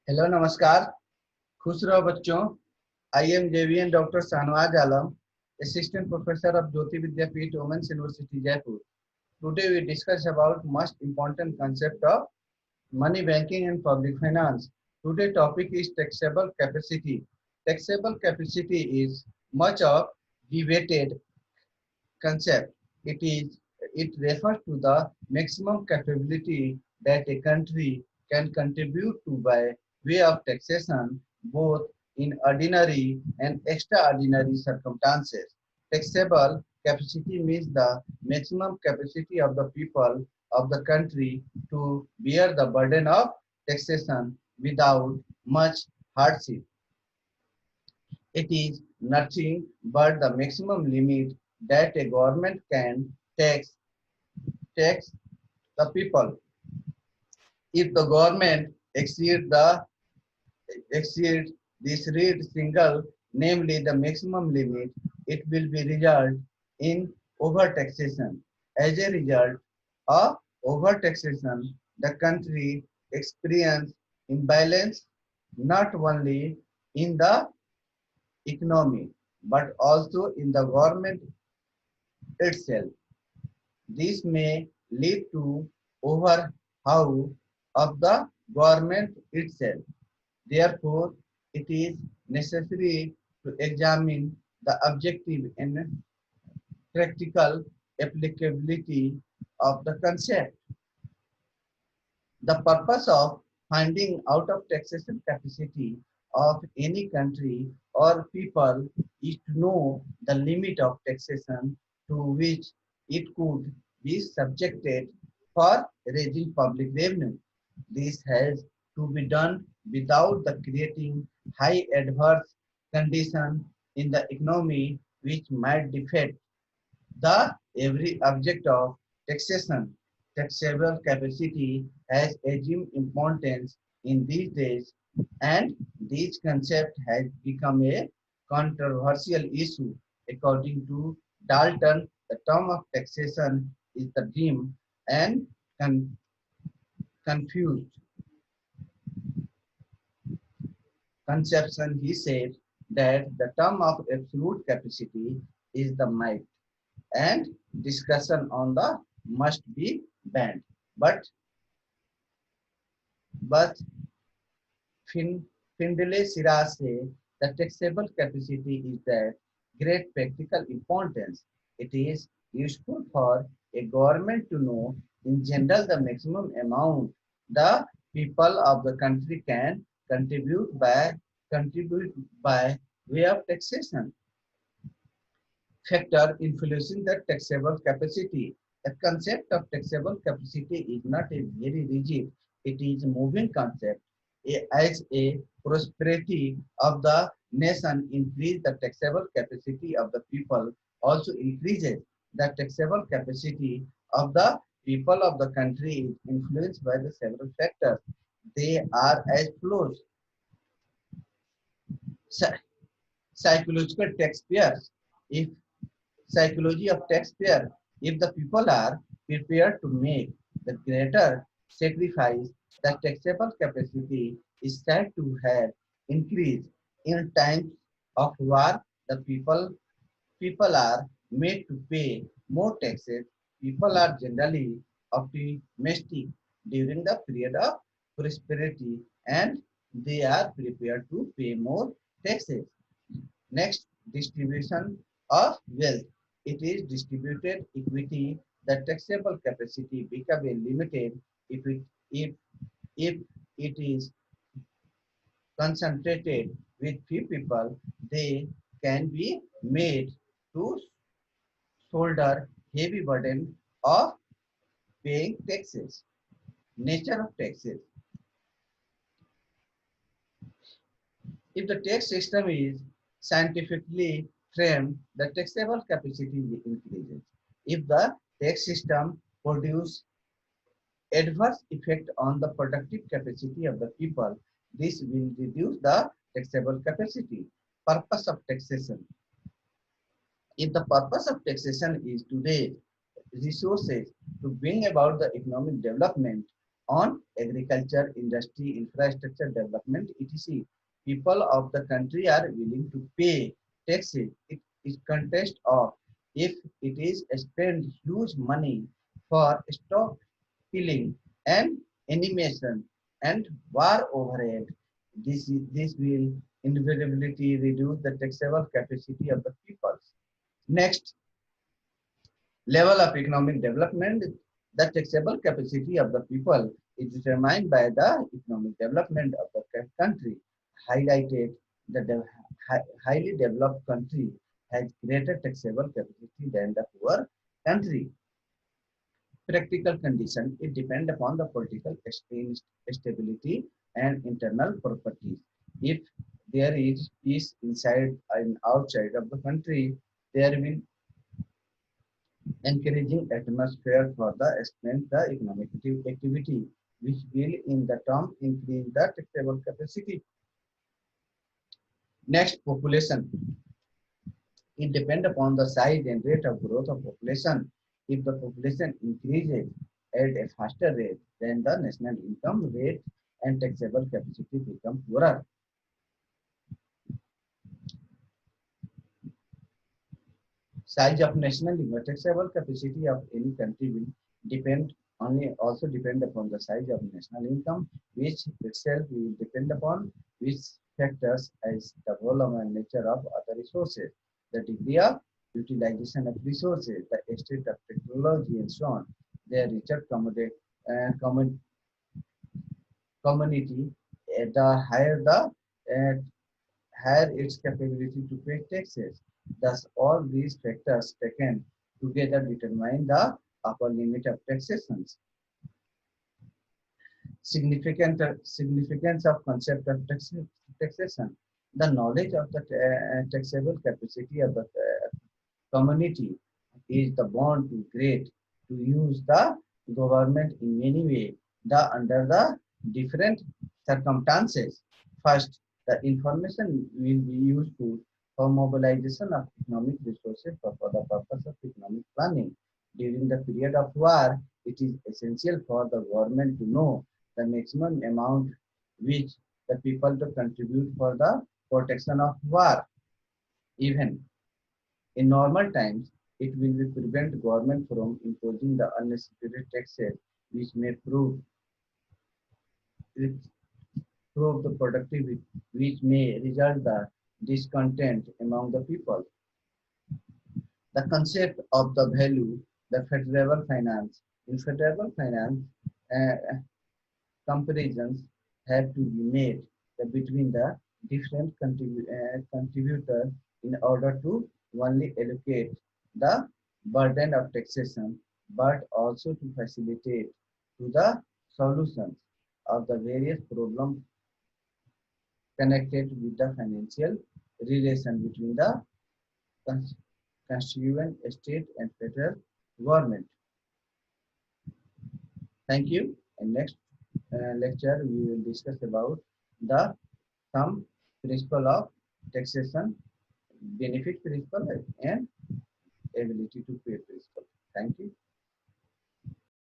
Hello नमस्कार। खुश रहो बच्चों। I am JVN doctor Shahnawaz Alam, assistant professor of Jyoti Vidyapeeth women's university Jaipur. Today we discuss about most important concept of money banking and public finance. Today topic is taxable capacity. Taxable capacity is much of debated concept. It refers to the maximum capability that a country can contribute to by way of taxation, both in ordinary and extraordinary circumstances. Taxable capacity means the maximum capacity of the people of the country to bear the burden of taxation without much hardship. It is nothing but the maximum limit that a government can tax the people. If the government exceeds this rate single, namely the maximum limit, it will be result in overtaxation. As a result of overtaxation, the country experience imbalance not only in the economy but also in the government itself. This may lead to overhaul of the government itself. Therefore, it is necessary to examine the objective and practical applicability of the concept. The purpose of finding out of taxation capacity of any country or people is to know the limit of taxation to which it could be subjected for raising public revenue. This has to be done without the creating high adverse condition in the economy which might defeat the every object of taxation. Taxable capacity has assumed importance in these days, and this concept has become a controversial issue. According to Dalton, the term of taxation is the dim and con- confused conception. He said that the term of absolute capacity is the might, and discussion on the must be banned. But fin, Findlay Siraj say the taxable capacity is that great practical importance. It is useful for a government to know in general the maximum amount the people of the country can contribute by way of taxation. Factor influencing the taxable capacity. The concept of taxable capacity is not a very rigid, it is a moving concept. As a prosperity of the nation increase, the taxable capacity of the people also increases. The taxable capacity of the people of the country is influenced by the several factors. They are as follows. Psychological taxpayers. If psychology of taxpayer. If the people are prepared to make the greater sacrifice, the taxable capacity is said to have increased. In times of war, the people are made to pay more taxes. People are generally optimistic during the period of prosperity, and they are prepared to pay more taxes. Next, distribution of wealth. It is distributed equity. The taxable capacity become a limited if if it is concentrated with few people. They can be made to shoulder heavy burden of paying taxes. Nature of taxes. If the tax system is scientifically framed, the taxable capacity increases. If the tax system produces adverse effect on the productive capacity of the people, this will reduce the taxable capacity. Purpose of taxation. If the purpose of taxation is to raise resources to bring about the economic development on agriculture, industry, infrastructure development, etc. People of the country are willing to pay taxes. It is contest of if it is spend huge money for stock killing and animation and war overhead. This will inevitably reduce the taxable capacity of the people. Next, level of economic development. The taxable capacity of the people is determined by the economic development of the country. Highlighted that the highly developed country has greater taxable capacity than the poor country. Practical condition, it depends upon the political stability and internal properties. If there is peace inside and outside of the country, there will encouraging atmosphere for the expand the economic activity, which will in the term increase the taxable capacity. Next, population. It depends upon the size and rate of growth of population. If the population increases at a faster rate, then the national income rate and taxable capacity become poorer. Size of national income, taxable capacity of any country will depend only also depend upon the size of national income, which itself will depend upon which factors as the volume and nature of other resources, the degree of utilization of resources, the state of technology, and so on. Their richer community, uh, higher its capability to pay taxes. Thus, all these factors taken together determine the upper limit of taxation. Significance of concept of taxation. The knowledge of the taxable capacity of the community is the bond to create to use the government in many way the under the different circumstances. First, the information will be useful for mobilization of economic resources for the purpose of economic planning. During the period of war, it is essential for the government to know the maximum amount which the people to contribute for the protection of war. Even in normal times, it will be prevent government from imposing the unnecessary taxes which may prove the productivity, which may result the discontent among the people. The concept of the value, the federal finance. In federal finance, uh, comparisons have to be made between the different contributors in order to only allocate the burden of taxation, but also to facilitate to the solutions of the various problems connected with the financial relation between the constituent state and federal government. Thank you. And next lecture, we will discuss about the some principle of taxation, benefit principle, and ability to pay principle. Thank you.